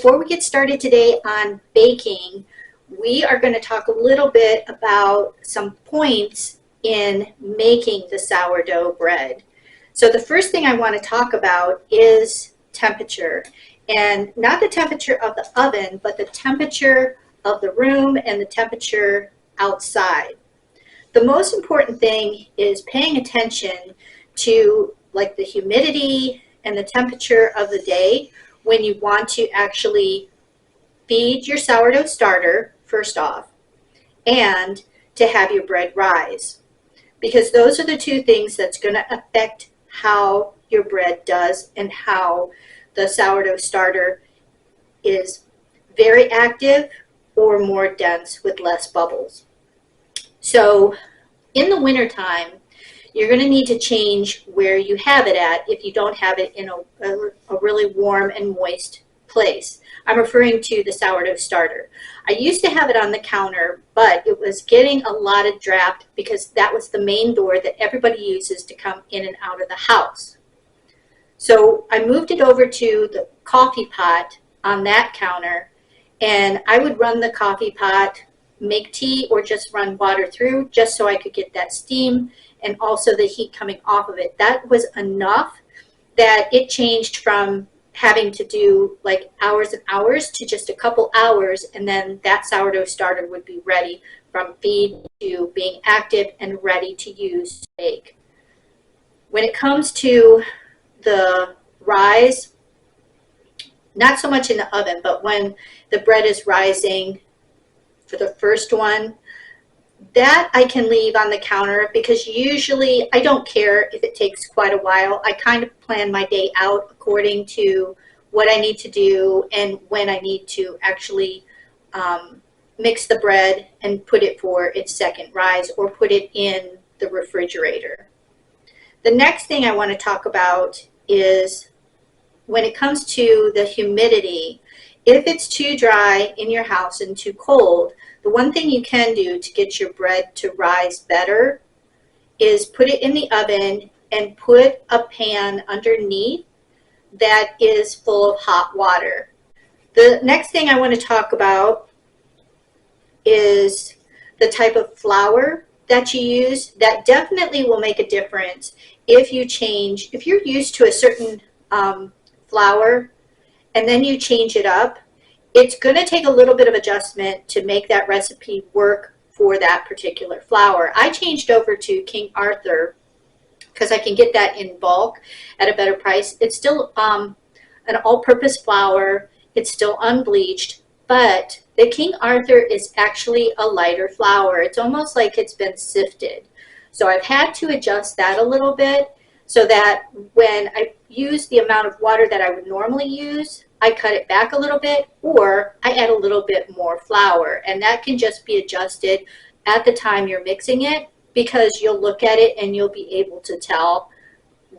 before we get started today on baking, we are going to talk a little bit about some points in making the sourdough bread. So the first thing I want to talk about is temperature, and not the temperature of the oven, but the temperature of the room and the temperature outside. The most important thing is paying attention to like the humidity and the temperature of the day when you want to actually feed your sourdough starter, first off, and to have your bread rise. Because those are the two things that's going to affect how your bread does and how the sourdough starter is very active or more dense with less bubbles. So in the wintertime, you're going to need to change where you have it at if you don't have it in a really warm and moist place. I'm referring to the sourdough starter. I used to have it on the counter, but it was getting a lot of draft because that was the main door that everybody uses to come in and out of the house. So I moved it over to the coffee pot on that counter, and I would run the coffee pot, make tea, or just run water through just so I could get that steam and also the heat coming off of it. That was enough that it changed from having to do like hours and hours to just a couple hours, and then that sourdough starter would be ready from feed to being active and ready to use to bake. When it comes to the rise, not so much in the oven, but when the bread is rising for the first one, that I can leave on the counter because usually I don't care if it takes quite a while. I kind of plan my day out according to what I need to do and when I need to actually mix the bread and put it for its second rise or put it in the refrigerator. The next thing I want to talk about is when it comes to the humidity. If it's too dry in your house and too cold, the one thing you can do to get your bread to rise better is put it in the oven and put a pan underneath that is full of hot water. The next thing I want to talk about is the type of flour that you use. That definitely will make a difference if you're used to a certain flour and then you change it up. It's going to take a little bit of adjustment to make that recipe work for that particular flour. I changed over to King Arthur because I can get that in bulk at a better price. It's still an all-purpose flour. It's still unbleached, but the King Arthur is actually a lighter flour. It's almost like it's been sifted. So I've had to adjust that a little bit so that when I use the amount of water that I would normally use, I cut it back a little bit, or I add a little bit more flour, and that can just be adjusted at the time you're mixing it, because you'll look at it and you'll be able to tell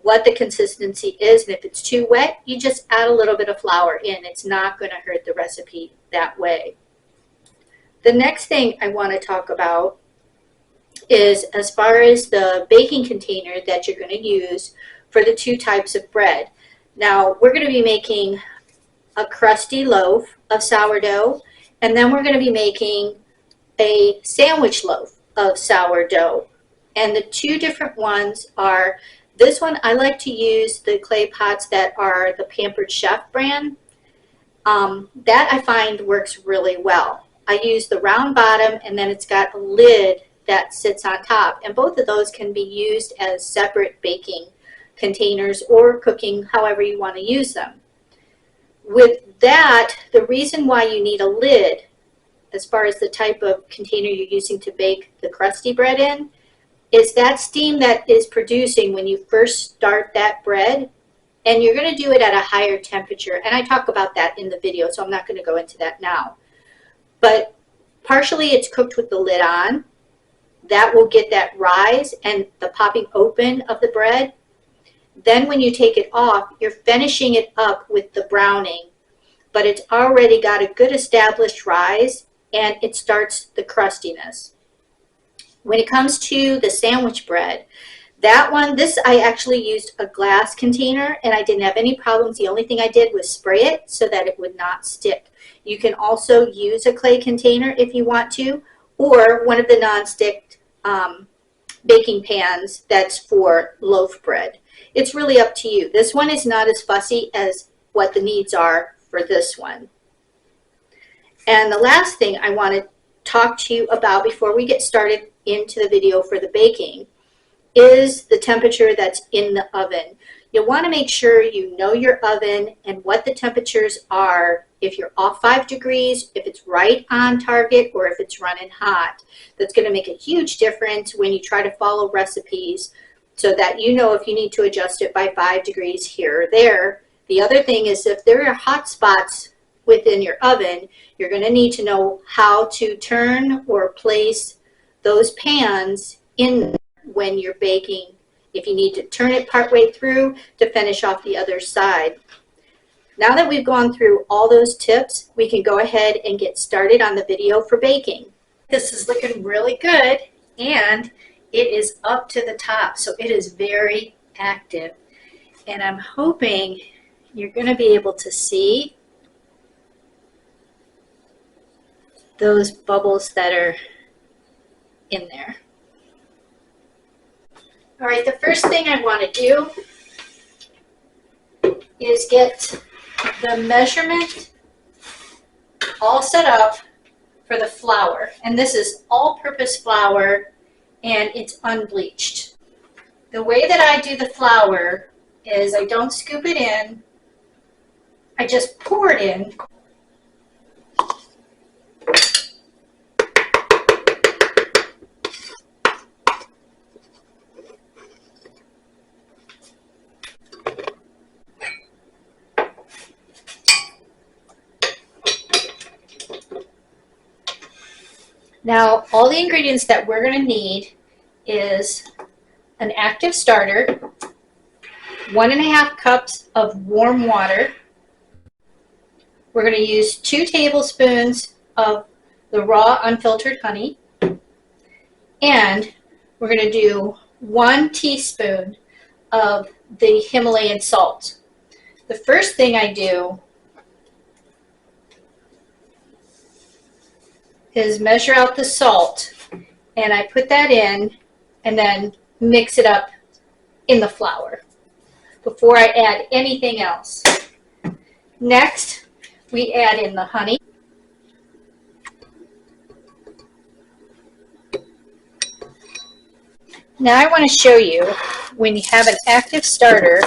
what the consistency is, and if it's too wet, you just add a little bit of flour in. It's not going to hurt the recipe that way. The next thing I want to talk about is as far as the baking container that you're going to use for the two types of bread. Now, we're going to be making a crusty loaf of sourdough, and then we're going to be making a sandwich loaf of sourdough. And the two different ones are, this one I like to use the clay pots that are the Pampered Chef brand. That I find works really well. I use the round bottom, and then it's got a lid that sits on top, and both of those can be used as separate baking containers or cooking, however you want to use them. With that, the reason why you need a lid, as far as the type of container you're using to bake the crusty bread in, is that steam that is producing when you first start that bread, and you're going to do it at a higher temperature. And I talk about that in the video, so I'm not going to go into that now. But partially it's cooked with the lid on. That will get that rise and the popping open of the bread. Then when you take it off, you're finishing it up with the browning, but it's already got a good established rise, and it starts the crustiness. When it comes to the sandwich bread, That one, this I actually used a glass container and I didn't have any problems. The only thing I did was spray it so that it would not stick. You can also use a clay container if you want to, or one of the non-stick baking pans that's for loaf bread. It's really up to you. This one is not as fussy as what the needs are for this one. And the last thing I want to talk to you about before we get started into the video for the baking is the temperature that's in the oven. You'll want to make sure you know your oven and what the temperatures are. If you're off 5 degrees, if it's right on target, or if it's running hot. That's going to make a huge difference when you try to follow recipes so that you know if you need to adjust it by 5 degrees here or there. The other thing is if there are hot spots within your oven, you're going to need to know how to turn or place those pans in when you're baking, if you need to turn it partway through to finish off the other side. Now that we've gone through all those tips, we can go ahead and get started on the video for baking. This is looking really good and it is up to the top, so it is very active. And I'm hoping you're going to be able to see those bubbles that are in there. All right, the first thing I want to do is get the measurement all set up for the flour. And this is all-purpose flour and it's unbleached. The way that I do the flour is I don't scoop it in, I just pour it in. Now, all the ingredients that we're going to need is an active starter, 1.5 cups of warm water. We're going to use 2 tablespoons of the raw unfiltered honey, and we're going to do 1 teaspoon of the Himalayan salt. The first thing I do is measure out the salt, and I put that in and then mix it up in the flour before I add anything else. Next, we add in the honey. Now I want to show you when you have an active starter,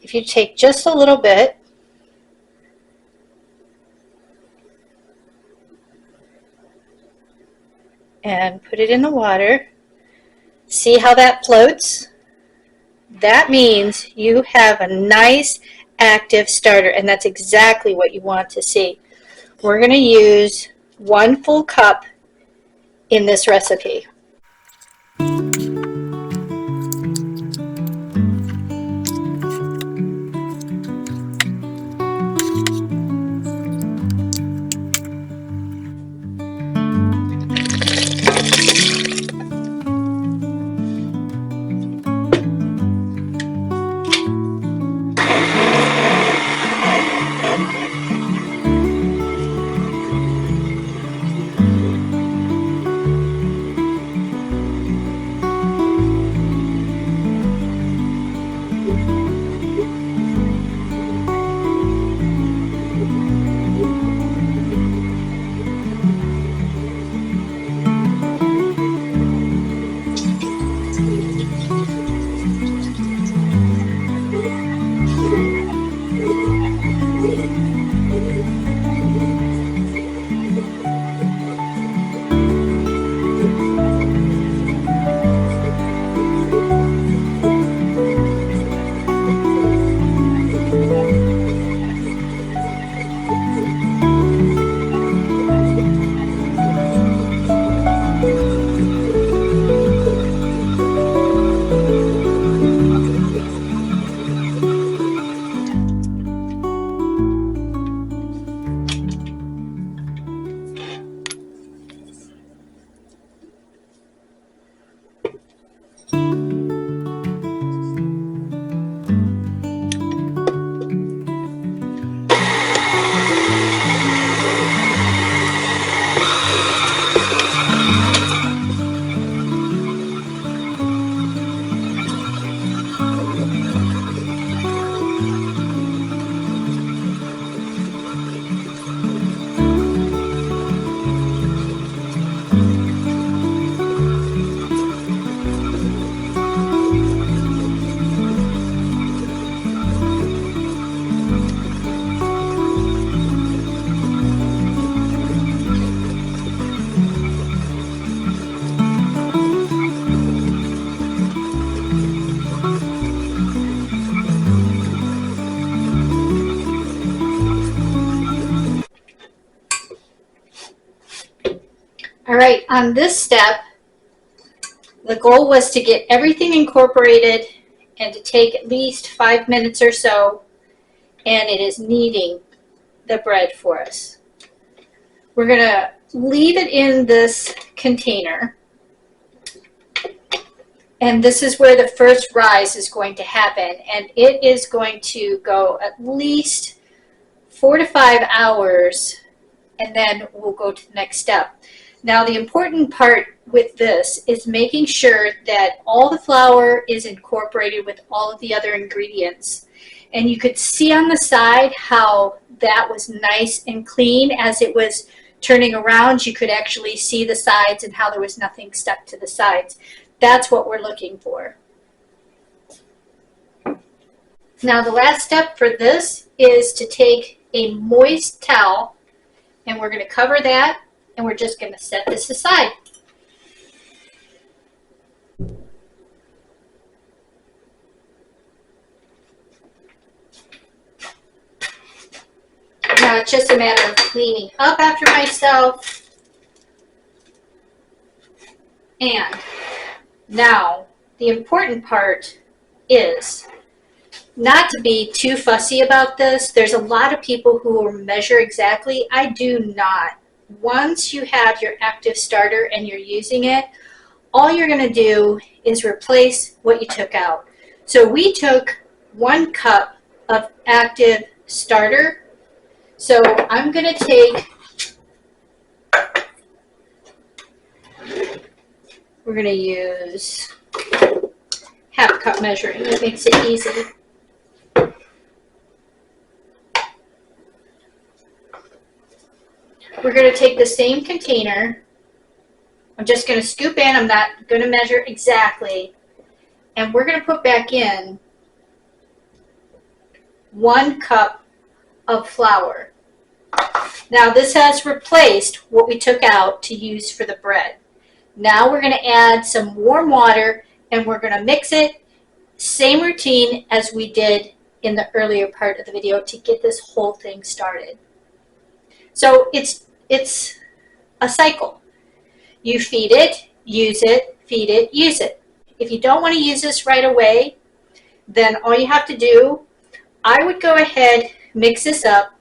if you take just a little bit and put it in the water. See how that floats? That means you have a nice active starter, and that's exactly what you want to see. We're going to use 1 full cup in this recipe. All right, on this step, the goal was to get everything incorporated and to take at least 5 minutes or so, and it is kneading the bread for us. We're going to leave it in this container, and this is where the first rise is going to happen, and it is going to go at least 4 to 5 hours, and then we'll go to the next step. Now, the important part with this is making sure that all the flour is incorporated with all of the other ingredients. And you could see on the side how that was nice and clean. As it was turning around, you could actually see the sides and how there was nothing stuck to the sides. That's what we're looking for. Now, the last step for this is to take a moist towel, and we're going to cover that, and we're just going to set this aside. Now it's just a matter of cleaning up after myself. And now the important part is not to be too fussy about this. There's a lot of people who will measure exactly. I do not. Once you have your active starter and you're using it, all you're going to do is replace what you took out. So we took 1 cup of active starter. So I'm going to take, we're going to use half cup measuring. That makes it easy. We're going to take the same container. I'm just going to scoop in. I'm not going to measure exactly. And we're going to put back in 1 cup of flour. Now this has replaced what we took out to use for the bread. Now we're going to add some warm water and we're going to mix it. Same routine as we did in the earlier part of the video to get this whole thing started. So it's a cycle. You feed it, use it, feed it, use it. If you don't want to use this right away, then all you have to do, I would go ahead, mix this up.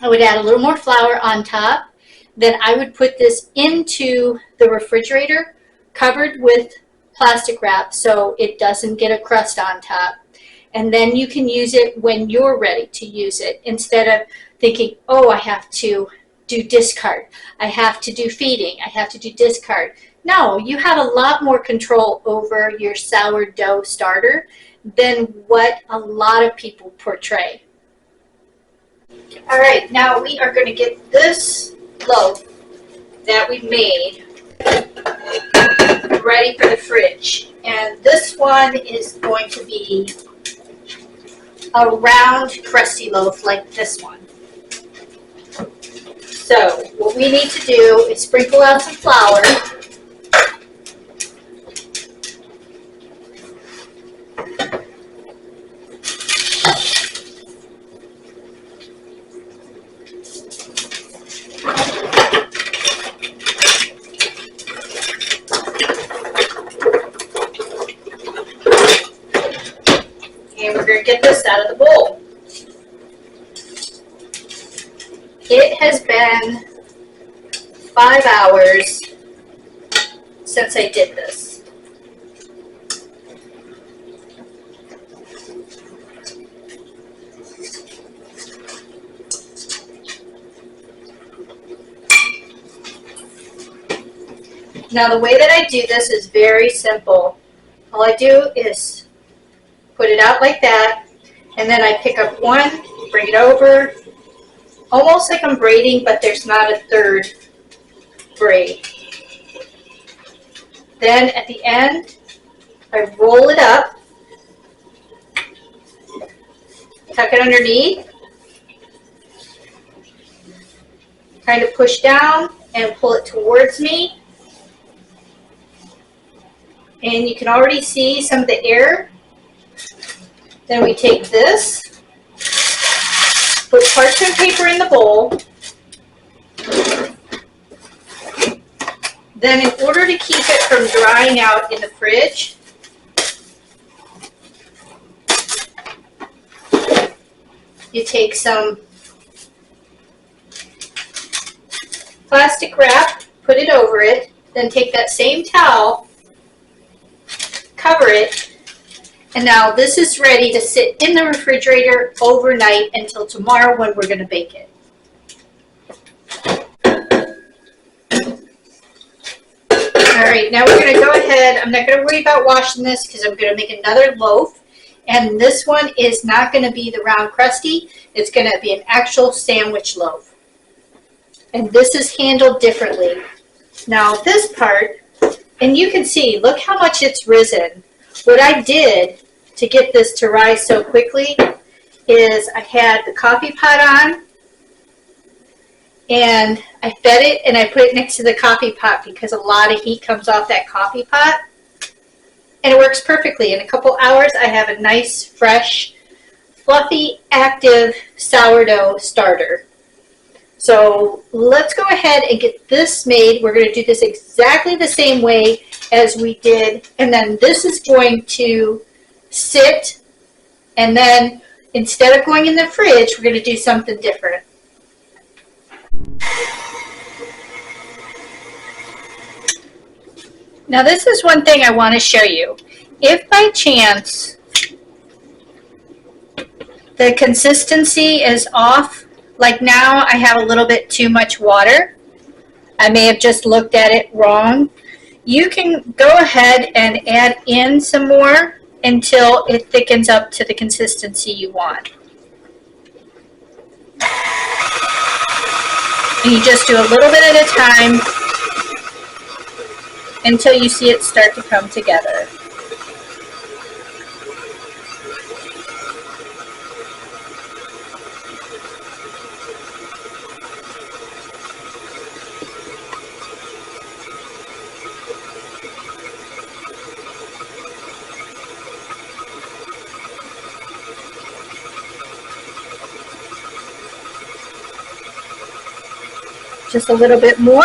I would add a little more flour on top. Then I would put this into the refrigerator covered with plastic wrap so it doesn't get a crust on top. And then you can use it when you're ready to use it instead of thinking, oh, I have to do discard. I have to do feeding. I have to do discard. No, you have a lot more control over your sourdough starter than what a lot of people portray. All right, now we are going to get this loaf that we made ready for the fridge. And this one is going to be a round crusty loaf like this one. So what we need to do is sprinkle out some flour. And we're going to get this out of the bowl. It has been 5 hours since I did this. Now the way that I do this is very simple. All I do is put it out like that, and then I pick up one, bring it over, almost like I'm braiding, but there's not a third braid. Then at the end, I roll it up, tuck it underneath, kind of push down and pull it towards me. And you can already see some of the air. Then we take this, put parchment paper in the bowl, Then in order to keep it from drying out in the fridge, you take some plastic wrap, put it over it, then take that same towel, cover it, and now this is ready to sit in the refrigerator overnight until tomorrow when we're going to bake it. All right, now we're going to go ahead. I'm not going to worry about washing this because I'm going to make another loaf. And this one is not going to be the round crusty. It's going to be an actual sandwich loaf. And this is handled differently. Now this part, and you can see, look how much it's risen. What I did to get this to rise so quickly is I had the coffee pot on, and I fed it and I put it next to the coffee pot because a lot of heat comes off that coffee pot. And it works perfectly. In a couple hours, I have a nice, fresh, fluffy, active sourdough starter. So let's go ahead and get this made. We're going to do this exactly the same way as we did. And then this is going to sit. And then instead of going in the fridge, we're going to do something different. Now this is one thing I want to show you. If by chance the consistency is off, like now I have a little bit too much water, I may have just looked at it wrong, you can go ahead and add in some more until it thickens up to the consistency you want. And you just do a little bit at a time until you see it start to come together. Just a little bit more.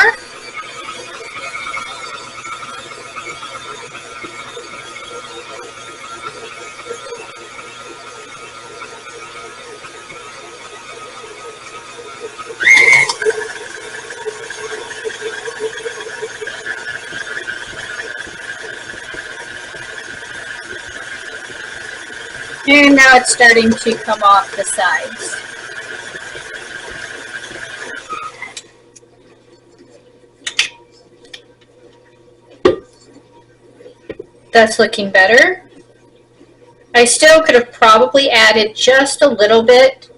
And now it's starting to come off the sides. That's looking better. I still could have probably added just a little bit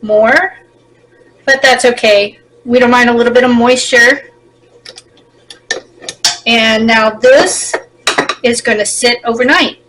more, but that's okay. We don't mind a little bit of moisture. And now this is going to sit overnight.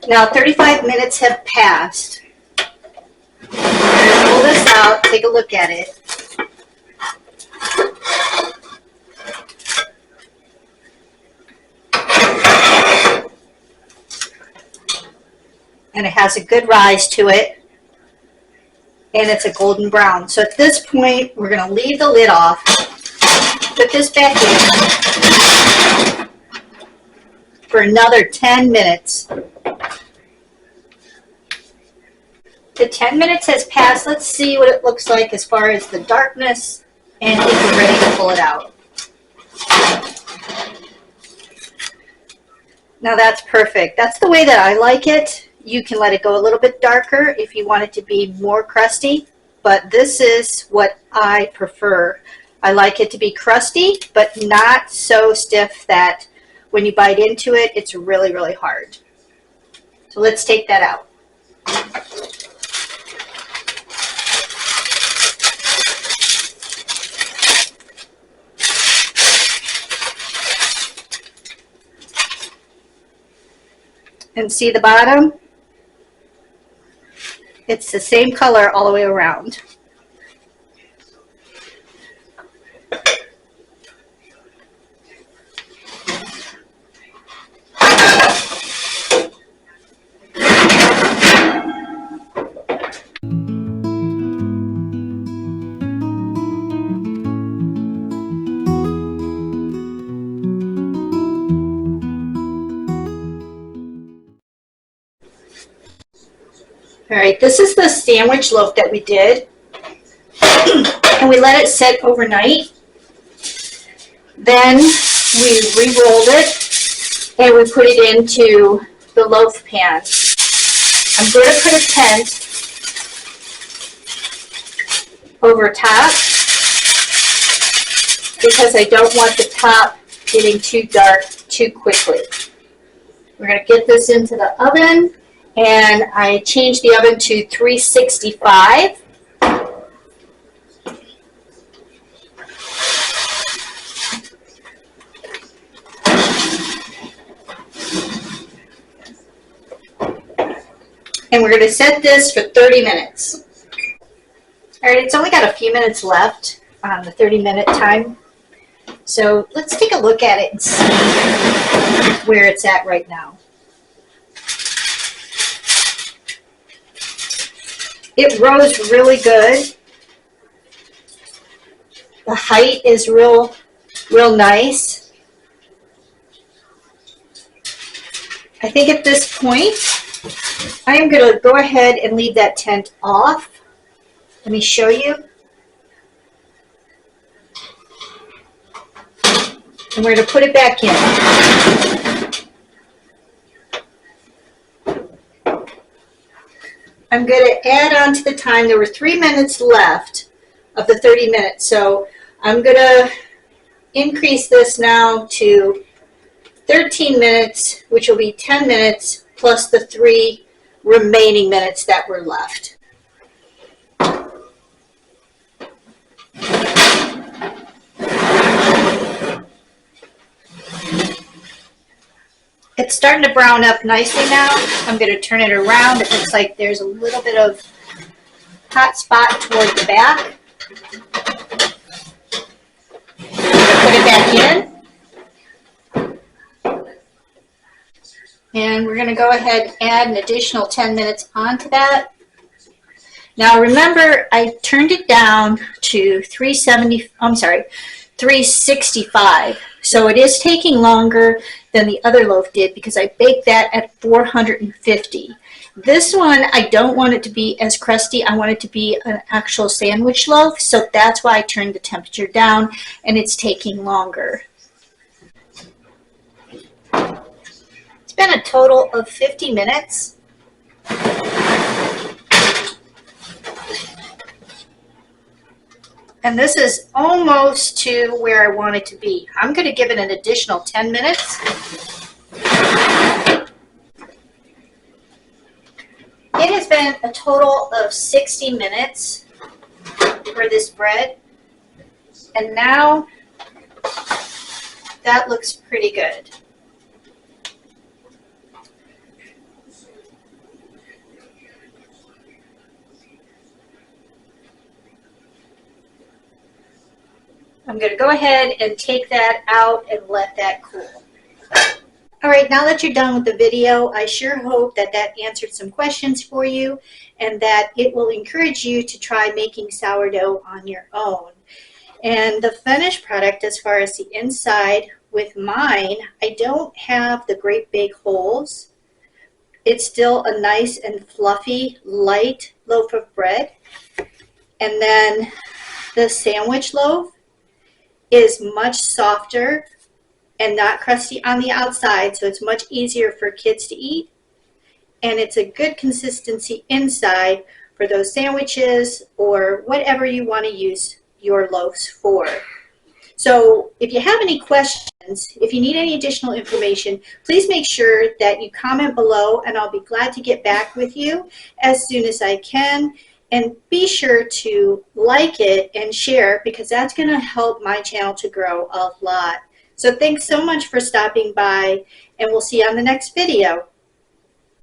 Now 35 minutes have passed. Pull this out, take a look at it. And it has a good rise to it. And it's a golden brown. So at this point, we're going to leave the lid off. Put this back in for another 10 minutes. The 10 minutes has passed. Let's see what it looks like as far as the darkness, and if we're ready to pull it out. Now that's perfect. That's the way that I like it. You can let it go a little bit darker if you want it to be more crusty, but this is what I prefer. I like it to be crusty, but not so stiff that when you bite into it, it's really, really hard. So let's take that out. And see the bottom? It's the same color all the way around. All right, this is the sandwich loaf that we did, and we let it sit overnight. Then we re-rolled it, and we put it into the loaf pan. I'm going to put a tent over top because I don't want the top getting too dark too quickly. We're going to get this into the oven. And I changed the oven to 365. And we're going to set this for 30 minutes. All right, it's only got a few minutes left on the 30-minute time. So let's take a look at it and see where it's at right now. It rose really good. The height is real nice. I think at this point, I am going to go ahead and leave that tent off. Let me show you. And we're going to put it back in. I'm going to add on to the time. There were 3 minutes left of the 30 minutes. So I'm going to increase this now to 13 minutes, which will be 10 minutes plus the 3 remaining minutes that were left. It's starting to brown up nicely now. I'm going to turn it around. It looks like there's a little bit of hot spot toward the back. Put it back in. And we're going to go ahead and add an additional 10 minutes onto that. Now remember, I turned it down to 365. So it is taking longer than the other loaf did because I baked that at 450. This one, I don't want it to be as crusty. I want it to be an actual sandwich loaf, so that's why I turned the temperature down, and it's taking longer. It's been a total of 50 minutes. And this is almost to where I want it to be. I'm going to give it an additional 10 minutes. It has been a total of 60 minutes for this bread. And now that looks pretty good. I'm going to go ahead and take that out and let that cool. All right, now that you're done with the video, I sure hope that that answered some questions for you and that it will encourage you to try making sourdough on your own. And the finished product, as far as the inside, with mine, I don't have the great big holes. It's still a nice and fluffy, light loaf of bread. And then the sandwich loaf is much softer and not crusty on the outside, so it's much easier for kids to eat. And it's a good consistency inside for those sandwiches or whatever you want to use your loaves for. So if you have any questions, if you need any additional information, please make sure that you comment below and I'll be glad to get back with you as soon as I can. And be sure to like it and share because that's going to help my channel to grow a lot. So thanks so much for stopping by and we'll see you on the next video.